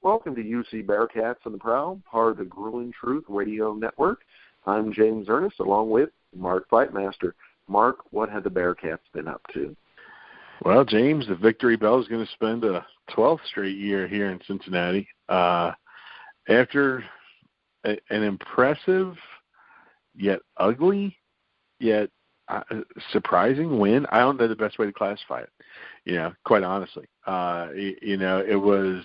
Welcome to UC Bearcats and the Prowl, part of the Grueling Truth Radio Network. I'm James Ernest, along with Mark Fightmaster. Mark, what have the Bearcats been up to? Well, James, the Victory Bell is going to spend a 12th straight year here in Cincinnati. After an impressive, yet ugly, yet surprising win, I don't know the best way to classify it, quite honestly. It was,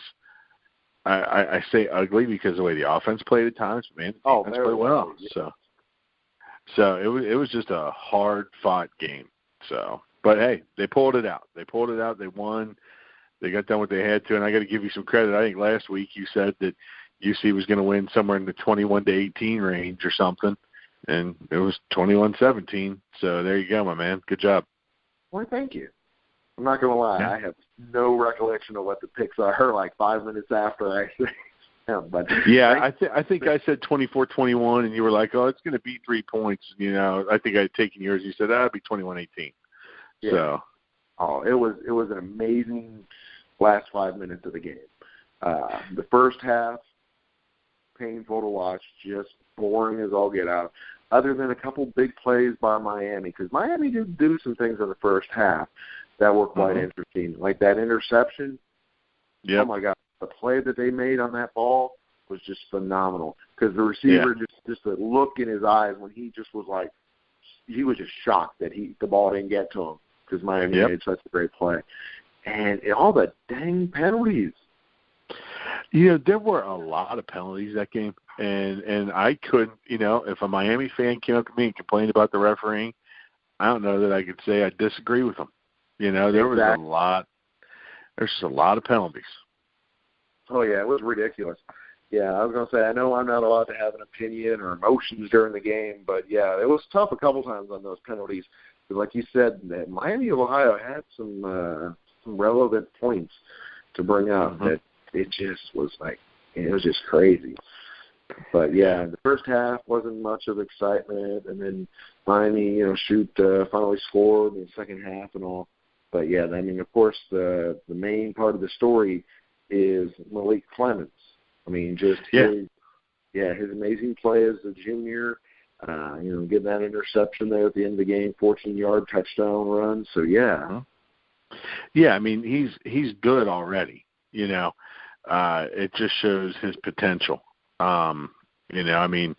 I say ugly because of the way the offense played at times, but man, the defense played well. So it was just a hard-fought game. But hey, they pulled it out. They won. They got done what they had to, and I got to give you some credit. I think last week you said that UC was going to win somewhere in the 21-18 range or something, and it was 21-17. So there you go, my man. Good job. Well, thank you. I'm not going to lie. Yeah. I have no recollection of what the picks are like 5 minutes after I say them. But yeah, I think I said 24-21, and you were like, oh, it's going to be 3 points. I think I had taken yours. You said, it'll be 21-18. Yeah. So. Oh, it was an amazing last 5 minutes of the game. The first half, painful to watch, just boring as all get out, other than a couple big plays by Miami, because Miami did do some things in the first half that were quite interesting, like that interception. Yep. Oh, my God. The play that they made on that ball was just phenomenal, because the receiver, just the look in his eyes when he just was like, he was just shocked that the ball didn't get to him, because Miami made such a great play. And all the dang penalties. There were a lot of penalties that game, and I couldn't, if a Miami fan came up to me and complained about the refereeing, I don't know that I could say I disagree with them. There was there's just a lot of penalties. Oh, yeah, it was ridiculous. Yeah, I was going to say, I know I'm not allowed to have an opinion or emotions during the game, but, yeah, it was tough a couple times on those penalties. But like you said, Miami of Ohio had some relevant points to bring up that it just was like, it was just crazy. But, yeah, the first half wasn't much of excitement, and then Miami, finally scored in the second half and all. But, yeah, I mean, of course, the main part of the story is Malik Clemens. I mean, just his amazing play as a junior, getting that interception there at the end of the game, 14-yard touchdown run. So, yeah. Yeah, I mean, he's good already, It just shows his potential. I mean,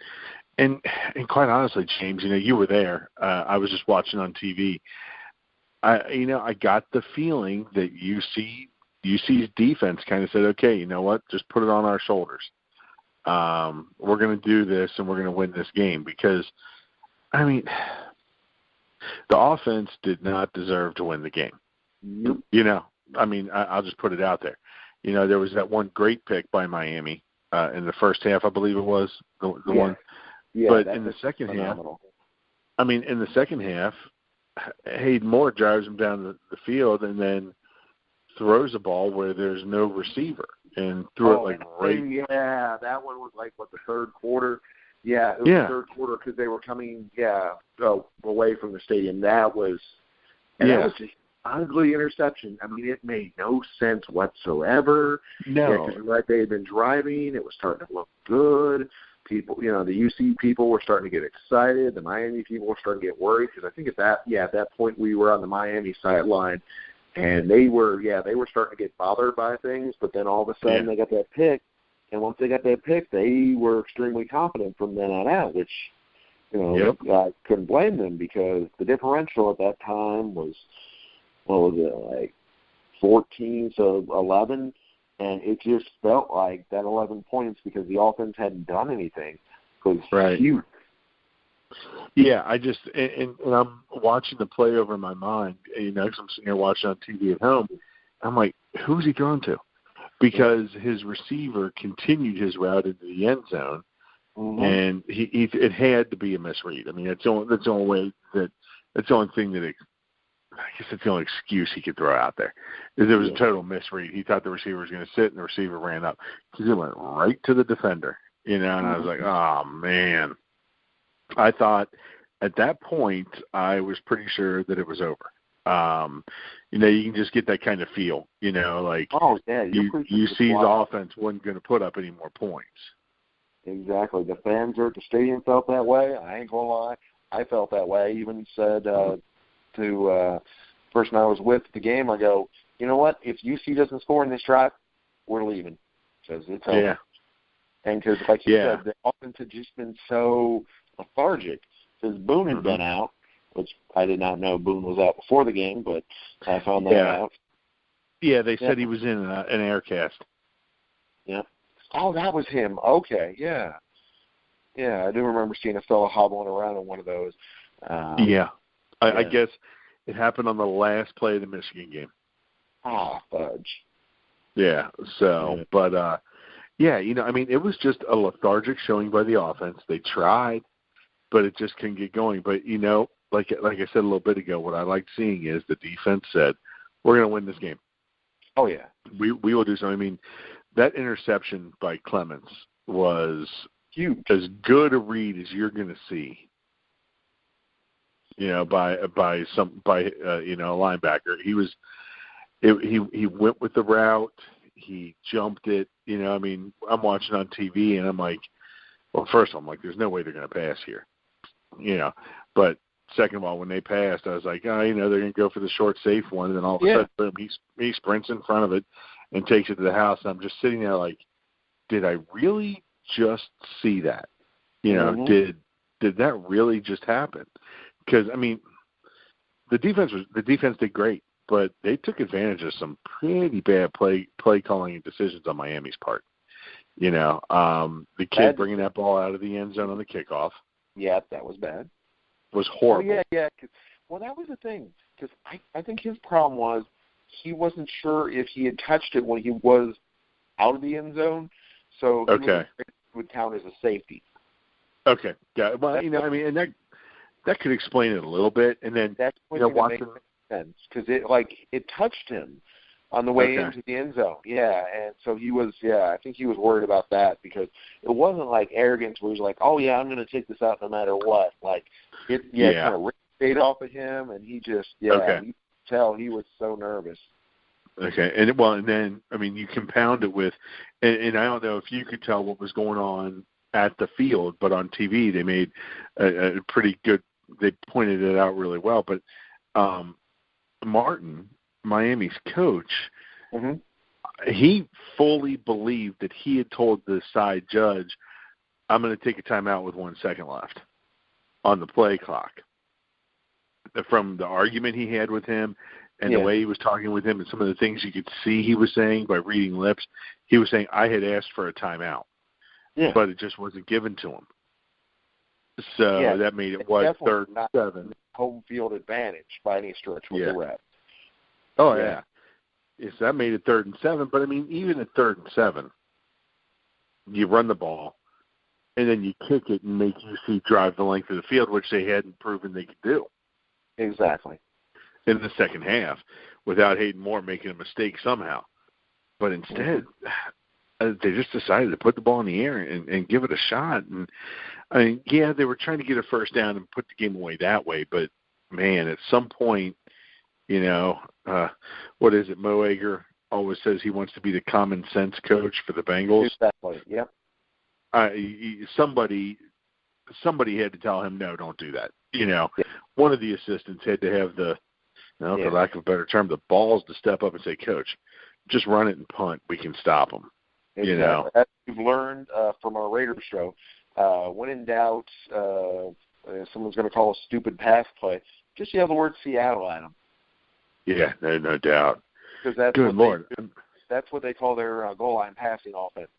and quite honestly, James, you were there. I was just watching on TV. I got the feeling that UC's defense kind of said, okay, you know what, just put it on our shoulders. We're going to do this, and we're going to win this game because, I mean, the offense did not deserve to win the game. Nope. I mean, I'll just put it out there. There was that one great pick by Miami in the first half, I believe it was, the one. Yeah, but in the second phenomenal. half, Hayden Moore drives him down the field and then throws a ball where there's no receiver and threw it right. Yeah, that one was the third quarter. Yeah, it was the third quarter because they were coming, away from the stadium. That was just ugly interception. I mean, it made no sense whatsoever. No. Because they had been driving. It was starting to look good. People, the UC people were starting to get excited. The Miami people were starting to get worried because I think at that point we were on the Miami sideline. And they were starting to get bothered by things, but then all of a sudden they got that pick, and once they got that pick, they were extremely confident from then on out, which, I couldn't blame them because the differential at that time was, 14-11, and it just felt like that 11 points because the offense hadn't done anything was huge. Yeah, I just and I'm watching the play over in my mind, because I'm sitting here watching on TV at home. I'm like, who's he throwing to? Because his receiver continued his route into the end zone, and it had to be a misread. I mean, that's the only way that's the only thing that I guess that's the only excuse he could throw out there. Is it was a total misread. He thought the receiver was going to sit, and the receiver ran up because it went right to the defender. And I was like, oh man. I thought at that point I was pretty sure that it was over. You can just get that kind of feel, like oh yeah, UC's offense wasn't going to put up any more points. Exactly. The fans there at the stadium felt that way. I ain't gonna lie, I felt that way. I even said to the person I was with at the game, I go, you know what? If UC doesn't score in this drive, we're leaving because it's over. Yeah. And because, like you said, the offense had just been so lethargic because Boone had been out, which I did not know Boone was out before the game, but I found that out. Yeah, they said he was in an air cast. Yeah. Oh, that was him. Okay, yeah. Yeah, I do remember seeing a fellow hobbling around in one of those. I guess it happened on the last play of the Michigan game. Ah, fudge. Yeah, so, but, it was just a lethargic showing by the offense. They tried, but it just couldn't get going. But, like I said a little bit ago, what I liked seeing is the defense said, we're going to win this game. Oh, yeah. We will do something. I mean, that interception by Clements was huge, as good a read as you're going to see. By a linebacker. He went with the route. He jumped it. I'm watching on TV and I'm like, well, first I'm like, there's no way they're going to pass here. But second of all, when they passed, I was like, they're going to go for the short, safe one. And then all of a sudden, boom, he sprints in front of it and takes it to the house. And I'm just sitting there like, did I really just see that? Did that really just happen? Because, the defense did great, but they took advantage of some pretty bad play calling and decisions on Miami's part. The kid bringing that ball out of the end zone on the kickoff. Yeah, that was bad. Was horrible. Oh, yeah. Well, that was the thing, because I think his problem was he wasn't sure if he had touched it when he was out of the end zone, so it would count as a safety. Okay, yeah. Well, and that could explain it a little bit, and then that's what makes sense because it touched him on the way into the end zone. Yeah, and so he was. Yeah, I think he was worried about that because it wasn't like arrogance where he was like, "Oh yeah, I'm going to take this out no matter what." Like it kind of ripped off of him, and he just you could tell he was so nervous. Okay, and then you compound it with, and I don't know if you could tell what was going on at the field, but on TV they made a pretty good. They pointed it out really well, but Martin, Miami's coach, he fully believed that he had told the side judge, I'm going to take a timeout with 1 second left on the play clock. From the argument he had with him and the way he was talking with him and some of the things you could see he was saying by reading lips, he was saying, I had asked for a timeout, but it just wasn't given to him. So that made it 3rd and 7. Home field advantage by any stretch with the ref. Oh, yeah. Yes, that made it 3rd and 7. But, even at 3rd and 7, you run the ball, and then you kick it and make UC drive the length of the field, which they hadn't proven they could do. Exactly. In the second half, without Hayden Moore making a mistake somehow. But instead, they just decided to put the ball in the air and give it a shot. And they were trying to get a first down and put the game away that way. But, man, at some point, what is it? Mo Ager always says he wants to be the common sense coach for the Bengals. Exactly, yep. Somebody had to tell him, no, don't do that. One of the assistants had to have for lack of a better term, the balls to step up and say, Coach, just run it and punt. We can stop them. Exactly. As we've learned from our Raiders show, when in doubt, someone's going to call a stupid pass play, just yell the word Seattle at them. Yeah, no doubt. Because that's Good Lord. That's what they call their goal line passing offense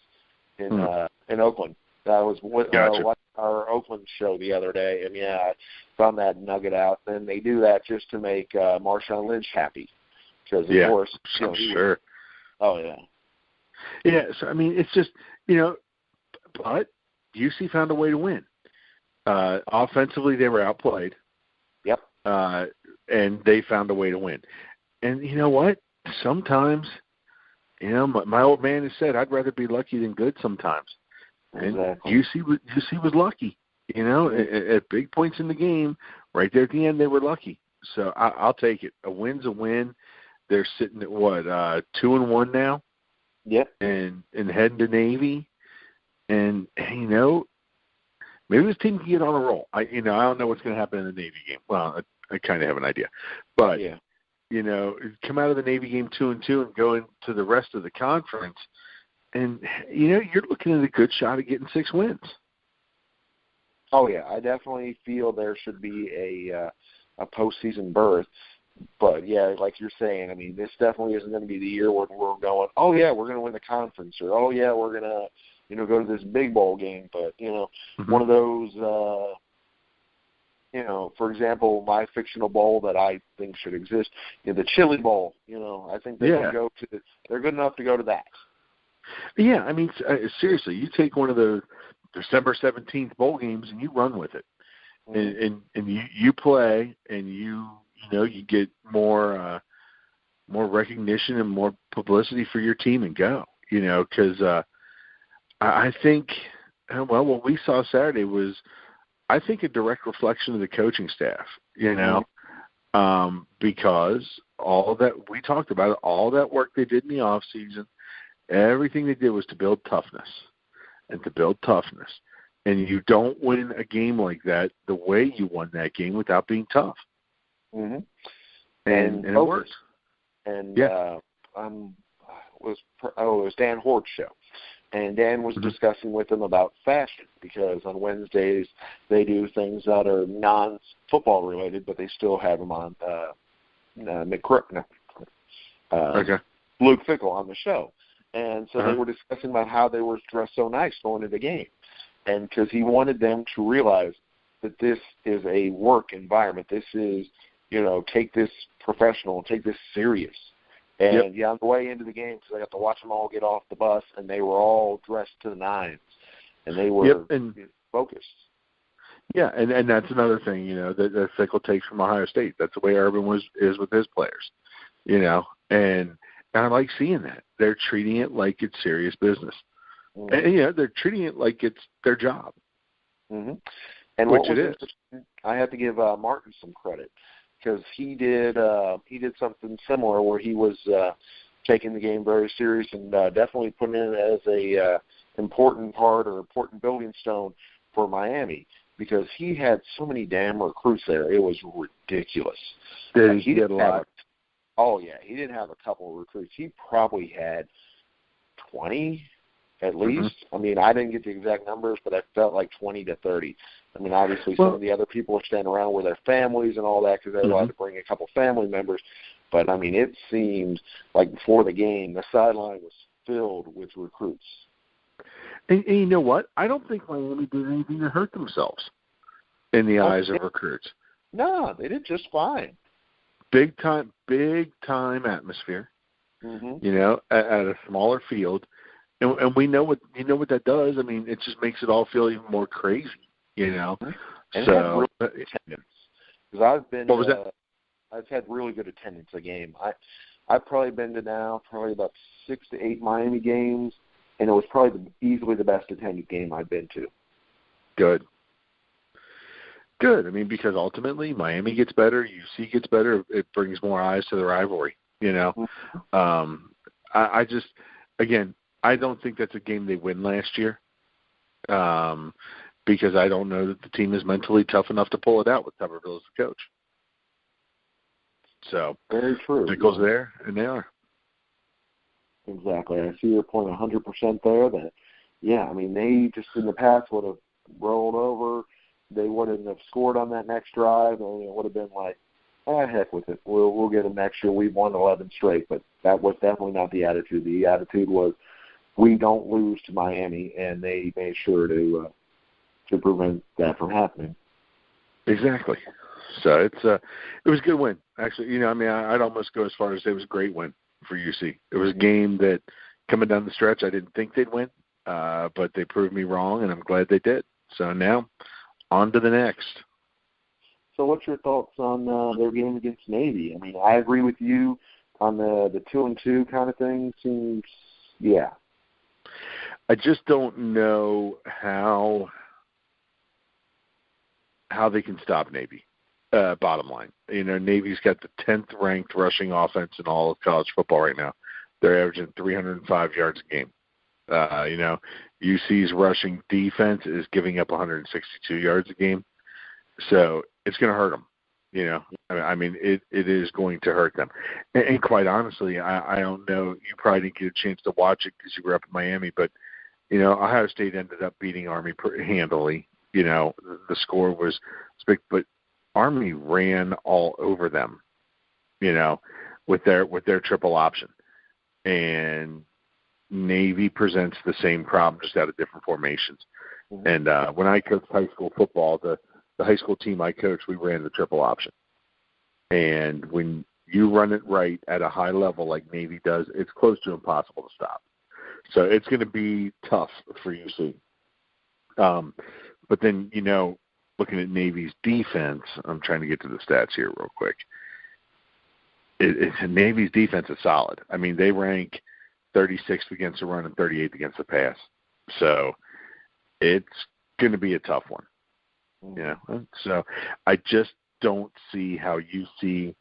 in Oakland. I was watching our Oakland show the other day, and I found that nugget out. And they do that just to make Marshawn Lynch happy, because of course, I'm sure. Oh yeah. Yeah, so it's just but UC found a way to win. Offensively, they were outplayed. Yep. And they found a way to win. And you know what? Sometimes, my old man has said, I'd rather be lucky than good sometimes. Exactly. And UC was lucky. At big points in the game, right there at the end, they were lucky. So I'll take it. A win's a win. They're sitting at what, 2-1 now? Yep. And heading to Navy. And, you know, maybe this team can get on a roll. I don't know what's going to happen in the Navy game. Well, I kind of have an idea. But, yeah. You know, come out of the Navy game 2-2 and go into the rest of the conference. And, you know, you're looking at a good shot at getting 6 wins. Oh, yeah. I definitely feel there should be a postseason berth. But, yeah, like you're saying, I mean, this definitely isn't going to be the year where we're going, oh, yeah, we're going to win the conference, or, oh, yeah, we're going to, you know, go to this big bowl game. But, you know, one of those, you know, for example, my fictional bowl that I think should exist, you know, the Chili Bowl, you know, I think they can go to, they're good enough to go to that. Yeah, I mean, seriously, you take one of the December 17th bowl games and you run with it. And you play, and you get more recognition and more publicity for your team and go, you know, because I think, well, what we saw Saturday was, I think, a direct reflection of the coaching staff, you know, because all that we talked about, all that work they did in the off season, everything they did was to build toughness and to build toughness. And you don't win a game like that the way you won that game without being tough. Mm-hmm. And it worked. And it was Dan Hort's show. And Dan was discussing with them about fashion, because on Wednesdays they do things that are non-football related, but they still have them on Luke Fickle on the show. And so they were discussing about how they were dressed so nice going to the game. And because he wanted them to realize that this is a work environment. This is, you know, take this professional, take this serious. And, on the way into the game, because I got to watch them all get off the bus, and they were all dressed to the nines, and they were focused. Yeah, and that's another thing, you know, that Fickle takes from Ohio State. That's the way Urban is with his players, you know. And I like seeing that. They're treating it like it's serious business. And, you know, they're treating it like it's their job. And which it is. I have to give Martin some credit, because he did something similar where he was taking the game very serious and definitely putting it as a important part or important building stone for Miami, because he had so many damn recruits there. It was ridiculous. He did a lot. He didn't have a couple of recruits. He probably had 20 at least. I mean, I didn't get the exact numbers, but I felt like 20 to 30. I mean, obviously some of the other people were standing around with their families and all that, because they were allowed to bring a couple family members. But, I mean, it seemed like before the game, the sideline was filled with recruits. And you know what? I don't think Miami did anything to hurt themselves in the eyes of recruits. No, they did just fine. Big time atmosphere, you know, at a smaller field. And we know what that does. I mean, it just makes it all feel even more crazy, you know. And so attendance, because I've had really good attendance a game. I've probably been to now about 6 to 8 Miami games, and it was probably easily the best attended game I've been to. Good. I mean, because ultimately Miami gets better, UC gets better. It brings more eyes to the rivalry, you know. I just, again, I don't think that's a game they win last year, because I don't know that the team is mentally tough enough to pull it out with Tuberville as the coach. So very true. Fickle's there, and they are. Exactly. I see your point 100% there. That, I mean, they just in the past would have rolled over. They wouldn't have scored on that next drive, and it would have been like, heck with it. We'll get them next year. We've won 11 straight, but that was definitely not the attitude. The attitude was, we don't lose to Miami, and they made sure to prevent that from happening. Exactly. So it was a good win, actually. You know, I mean, I'd almost go as far as say it was a great win for UC. It was a game that, coming down the stretch, I didn't think they'd win, but they proved me wrong, and I'm glad they did. So now, on to the next. So what's your thoughts on their game against Navy? I mean, I agree with you on the 2-2 kind of thing. Seems, I just don't know how they can stop Navy. bottom line. Navy's got the 10th ranked rushing offense in all of college football right now. They're averaging 305 yards a game. UC's rushing defense is giving up 162 yards a game. So it's going to hurt them. It is going to hurt them. And quite honestly, I don't know. You probably didn't get a chance to watch it because you were up in Miami, but, Ohio State ended up beating Army handily. The score was big, but Army ran all over them, with their triple option. And Navy presents the same problem, just out of different formations. Mm-hmm. And when I coached high school football, the high school team I coached, we ran the triple option. And when you run it right at a high level like Navy does, it's close to impossible to stop. So it's going to be tough for UC. But then, looking at Navy's defense, I'm trying to get to the stats here real quick. Navy's defense is solid. I mean, they rank 36th against the run and 38th against the pass. So it's going to be a tough one. So I just don't see how UC,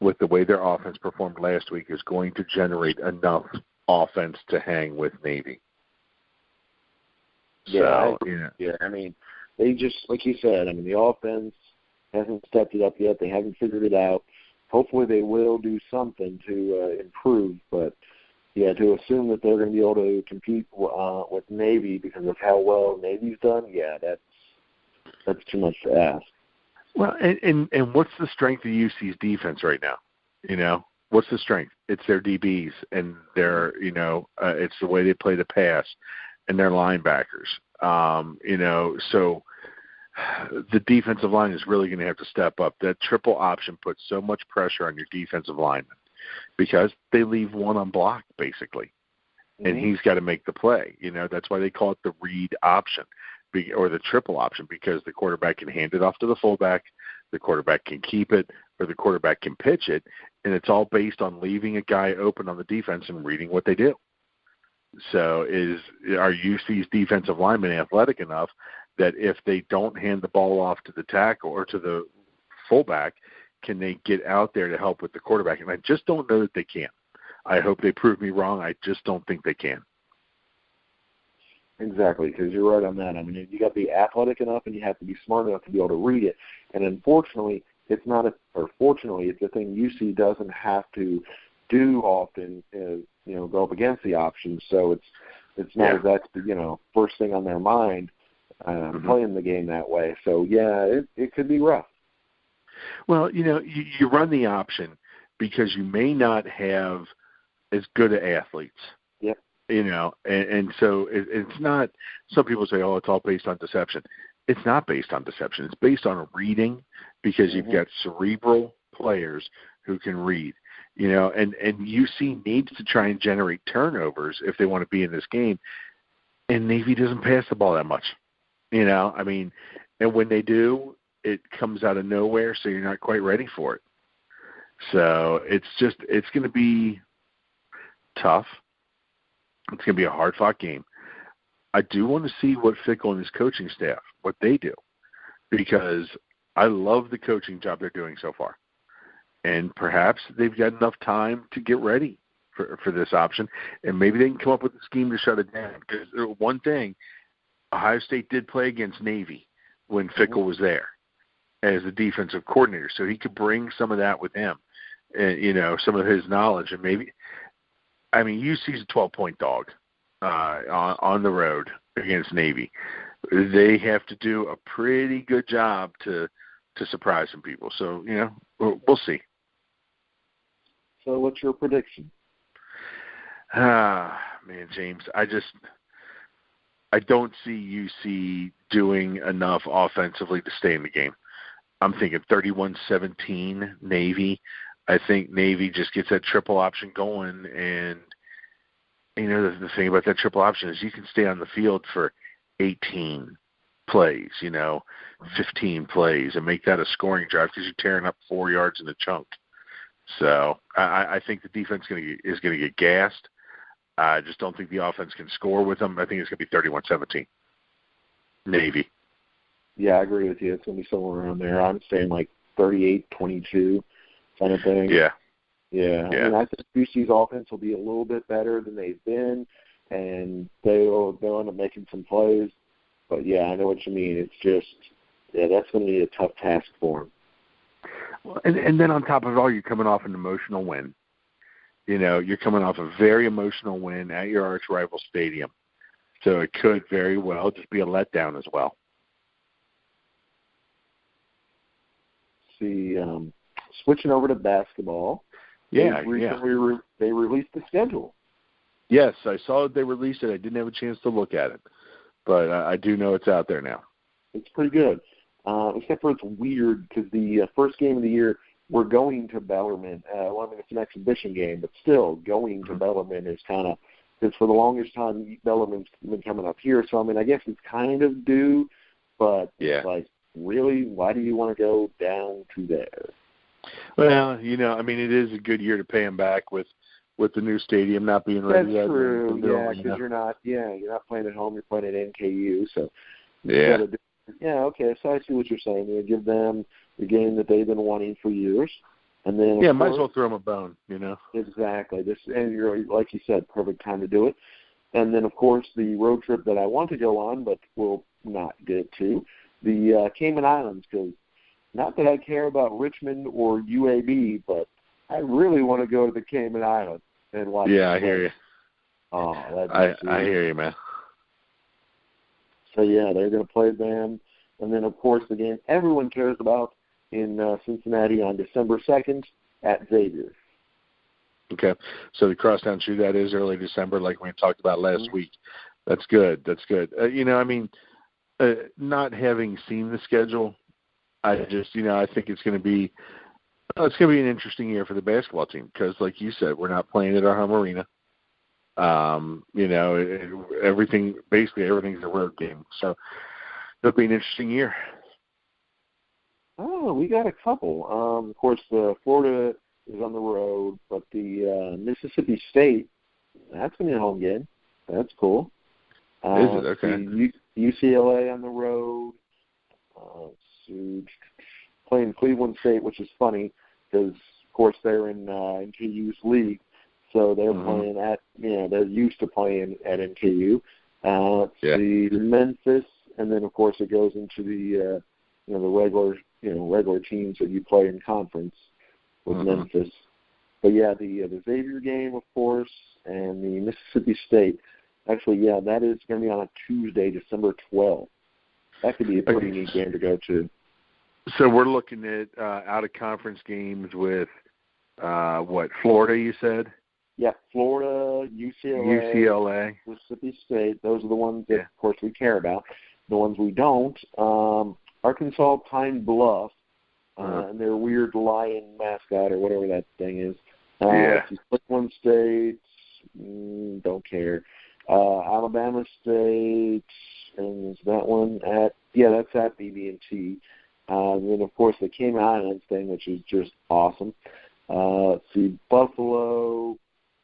with the way their offense performed last week, is going to generate enough offense to hang with Navy. Yeah, I mean, they just, like you said, the offense hasn't stepped it up yet. They haven't figured it out. Hopefully they will do something to improve, but yeah, to assume that they're going to be able to compete with Navy because of how well Navy's done, yeah, that's too much to ask. Well, and what's the strength of UC's defense right now? What's the strength? It's their DBs and their, it's the way they play the pass and their linebackers. So the defensive line is really going to have to step up. That triple option puts so much pressure on your defensive lineman because they leave one unblocked, basically. And he's got to make the play. That's why they call it the read option or the triple option, because the quarterback can hand it off to the fullback, the quarterback can keep it, or the quarterback can pitch it, and it's all based on leaving a guy open on the defense and reading what they do. So are UC's defensive linemen athletic enough that if they don't hand the ball off to the tackle or to the fullback, can they get out there to help with the quarterback? And I just don't know that they can. I hope they prove me wrong. I just don't think they can. Exactly, because you're right on that. You got to be athletic enough and you have to be smart enough to be able to read it. And unfortunately, fortunately, it's a thing UC doesn't have to do often, go up against the options. So it's not as that's first thing on their mind playing the game that way. So yeah, it could be rough. Well, you run the option because you may not have as good of athletes. Yep. And so it's not. Some people say, "Oh, it's all based on deception." It's not based on deception. It's based on reading, because you've got cerebral players who can read. And UC needs to try and generate turnovers if they want to be in this game. And Navy doesn't pass the ball that much. And when they do, it comes out of nowhere, so you're not quite ready for it. So it's going to be tough. It's going to be a hard-fought game. I do want to see what Fickell and his coaching staff, what they do, because I love the coaching job they're doing so far. And perhaps they've got enough time to get ready for this option, and maybe they can come up with a scheme to shut it down. Because one thing, Ohio State did play against Navy when Fickell was there as the defensive coordinator, so he could bring some of that with him, and some of his knowledge. And maybe, UC's a 12-point dog on the road against Navy. They have to do a pretty good job to surprise some people. So we'll see. So what's your prediction? Man, James, I don't see UC doing enough offensively to stay in the game. I'm thinking 31-17 Navy. I think Navy just gets that triple option going, and the thing about that triple option is you can stay on the field for 18 plays, 15 plays, and make that a scoring drive because you're tearing up 4 yards in a chunk. So I think the defense is going to get gassed. I just don't think the offense can score with them. I think it's going to be 31-17 Navy. Yeah, I agree with you. It's going to be somewhere around there. I'm saying like 38-22 kind of thing. Yeah. Yeah. I mean, I think BC's offense will be a little bit better than they've been, and they'll end up making some plays. But, yeah, I know what you mean. It's just, that's going to be a tough task for them. Well, and then on top of it all, you're coming off an emotional win. You're coming off a very emotional win at your arch rival stadium. So it could very well just be a letdown as well. See, switching over to basketball. Yeah, they released the schedule. Yes, I saw that they released it. I didn't have a chance to look at it, but I do know it's out there now. It's pretty good, except for it's weird because the first game of the year, we're going to Bellarmine. It's an exhibition game, but still going to Bellarmine is kind of, because for the longest time, Bellarmine's been coming up here. So, I mean, I guess it's kind of due, but it's like, really, why do you want to go down to there? Well, I mean, it is a good year to pay him back with the new stadium not being ready yet. That's true, because you're not playing at home, you're playing at NKU, so okay, so I see what you're saying. You give them the game that they've been wanting for years, and then might as well throw them a bone, Exactly. And you're, like you said, perfect time to do it. And then, of course, the road trip that I want to go on, but will not get to, the Cayman Islands, because not that I care about Richmond or UAB, but I really want to go to the Cayman Islands and watch. Yeah, I hear you. Oh, I hear you, man. So, yeah, they're going to play them. And then, of course, the game everyone cares about in Cincinnati on December 2nd at Xavier. Okay. So the crosstown shootout is early December, like we talked about last week. That's good. Not having seen the schedule, I think it's going to be an interesting year for the basketball team because, like you said, we're not playing at our home arena. Everything's a road game, so it'll be an interesting year. Oh, we got a couple. Of course, Florida is on the road, but the Mississippi State, that's going to be a home game. That's cool. Is it? Okay. UCLA on the road. Playing Cleveland State, which is funny because, of course, they're in NKU's league, so they're playing at, they're used to playing at NKU. See Memphis, and then, of course, it goes into the regular teams that you play in conference with Memphis. But, the Xavier game, of course, and the Mississippi State. Actually, that is going to be on a Tuesday, December 12th. That could be a pretty neat game to go to. So we're looking at out-of-conference games with, Florida, you said? Yeah, Florida, UCLA, Mississippi State. Those are the ones that, of course, we care about. The ones we don't, Arkansas Pine Bluff, and their weird lion mascot or whatever that thing is. Cleveland State, don't care. Alabama State, and is that one that's at BB&T. And then, of course, the Cayman Islands thing, which is just awesome. Let's see, Buffalo,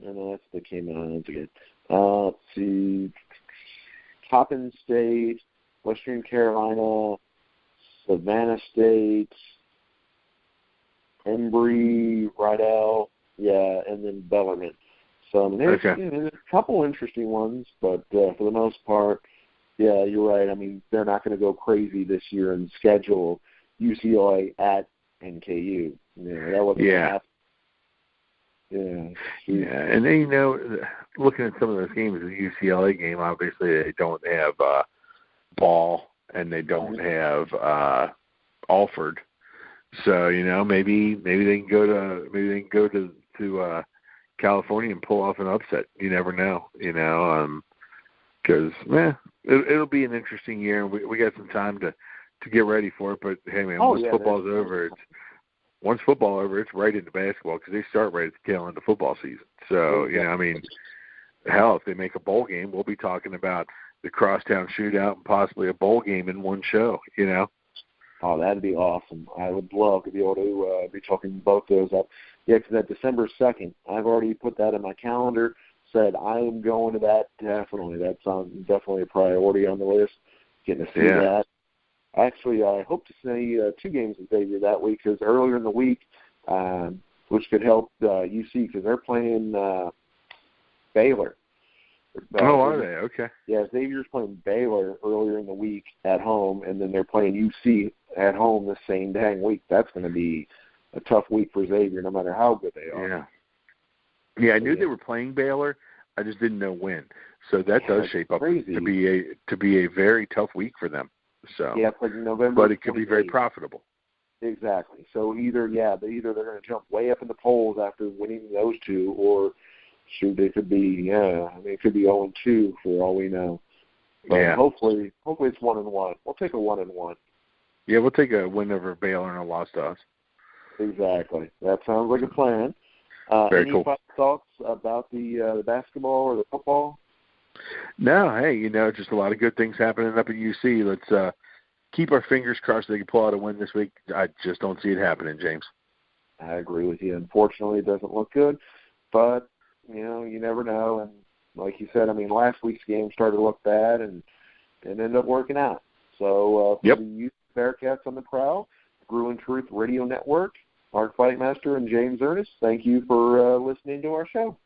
and that's the Cayman Islands again. Let's see, Coppin State, Western Carolina, Savannah State, Embry, Rydell, and then Bellarmine. So, I mean, there's a couple interesting ones, but for the most part, you're right. I mean, they're not going to go crazy this year and schedule UCLA at NKU. That wasn't happen. And then, looking at some of those games, the UCLA game, obviously they don't have Ball and they don't have Alford. So, maybe they can go to California and pull off an upset. You never know, because it'll be an interesting year. We got some time to get ready for it. But hey, man, once football's over, it's right into basketball because they start right at the tail end of football season. So hell, if they make a bowl game, we'll be talking about the crosstown shootout and possibly a bowl game in one show. Oh, that'd be awesome. I would love to be able to be talking both those up. Yeah, because that December 2nd, I've already put that in my calendar, said I am going to that definitely. That's definitely a priority on the list, getting to see that. Actually, I hope to see 2 games of Xavier that week, because earlier in the week, which could help UC, because they're playing Baylor. Are they? Okay. Yeah, Xavier's playing Baylor earlier in the week at home, and then they're playing UC at home the same dang week. That's going to be a tough week for Xavier, no matter how good they are. Yeah, I knew they were playing Baylor. I just didn't know when. So that does shape up to be a very tough week for them. So yeah, it's like November. But it could be very profitable. Exactly. So either they're going to jump way up in the polls after winning those 2, or shoot, they could be it could be 0-2 for all we know. But hopefully it's 1-1. We'll take a 1-1. Yeah, we'll take a win over Baylor and a loss to us. Exactly. That sounds like a plan. Very any cool. final thoughts about the basketball or the football? No, hey, just a lot of good things happening up at UC. Let's keep our fingers crossed they can pull out a win this week. I just don't see it happening, James. I agree with you. Unfortunately, it doesn't look good, but you never know. And like you said, last week's game started to look bad, and it ended up working out. So for the youth Bearcats on the Prowl, Grew in Truth Radio Network, Art Fightmaster, and James Ernest, thank you for listening to our show.